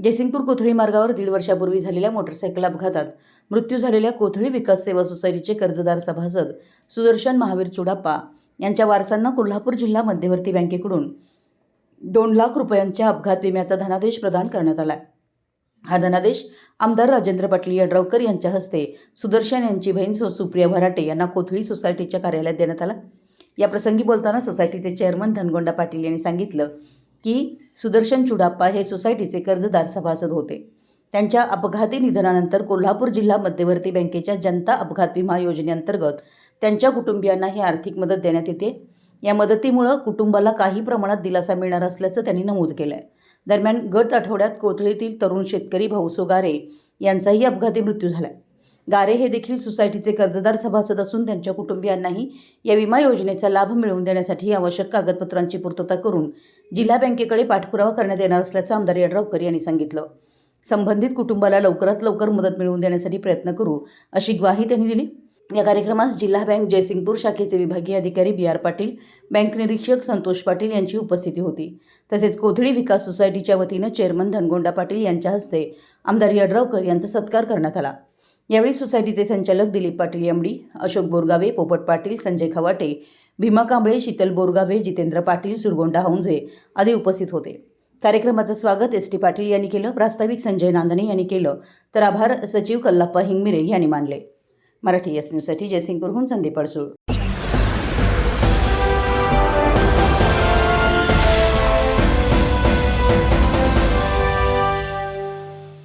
जयसिंगपूर कोथळी मार्गावर 1.5 वर्षापूर्वी झालेल्या मोटरसायकल अपघातात मृत्यू झालेल्या कोथळी विकास सेवा सोसायटीचे कर्जदार सभासद सुदर्शन महावीर चुडाप्पा यांच्या वारसांना कोल्हापूर जिल्हा मध्यवर्ती बँकेकडून 2 लाख रुपयांच्या अपघात विम्याचा धनादेश प्रदान करण्यात आला. हा धनादेश आमदार राजेंद्र पाटील यड्रावकर यांच्या हस्ते सुदर्शन यांची बहीण सुप्रिया भराटे यांना कोथळी सोसायटीच्या कार्यालयात देण्यात आला. या प्रसंगी बोलताना सोसायटीचे चेअरमन धनगोंडा पाटील यांनी सांगितलं की सुदर्शन चुडाप्पा हे सोसायटीचे कर्जदार सभासद होते. त्यांच्या अपघाती निधनानंतर कोल्हापूर जिल्हा मध्यवर्ती बँकेच्या जनता अपघात विमा योजनेअंतर्गत त्यांच्या कुटुंबियांना ही आर्थिक मदत देण्यात येते. या मदतीमुळे कुटुंबाला काही प्रमाणात दिलासा मिळणार असल्याचं त्यांनी नमूद केलं आहे. दरम्यान गत आठवड्यात कोथळीतील तरुण शेतकरी भाऊसो गारे यांचाही अपघाती मृत्यू झाला. गारे हे देखील सोसायटीचे कर्जदार सभासद असून त्यांच्या कुटुंबियांनाही या विमा योजनेचा लाभ मिळवून देण्यासाठी आवश्यक कागदपत्रांची पूर्तता करून जिल्हा बँकेकडे पाठपुरावा करण्यात येणार असल्याचं आमदार यड्रावकर यांनी सांगितलं. संबंधित कुटुंबाला लवकरात लवकर मदत मिळवून देण्यासाठी प्रयत्न करू अशी ग्वाही त्यांनी दिली. या कार्यक्रमास जिल्हा बँक जयसिंगपूर शाखेचे विभागीय अधिकारी BR पाटील, बँक निरीक्षक संतोष पाटील यांची उपस्थिती होती. तसेच कोथळी विकास सोसायटीच्या वतीनं चेअरमन धनगोंडा पाटील यांच्या हस्ते आमदार यड्रावकर यांचा सत्कार करण्यात आला. यावेळी सोसायटीचे संचालक दिलीप पाटील MD, अशोक बोरगावे, पोपट पाटील, संजय खवाटे, भीमा कांबळे, शीतल बोरगावे, जितेंद्र पाटील, सुरगोंडा हौंजे आदी उपस्थित होते. कार्यक्रमाचं स्वागत ST पाटील यांनी केलं, प्रास्ताविक संजय नांदणे यांनी केलं, तर आभार सचिव कल्लाप्पा हिंगमिरे यांनी मानले. मराठी S न्यूजसाठी जयसिंगपूरहून संदीप अडसूळ.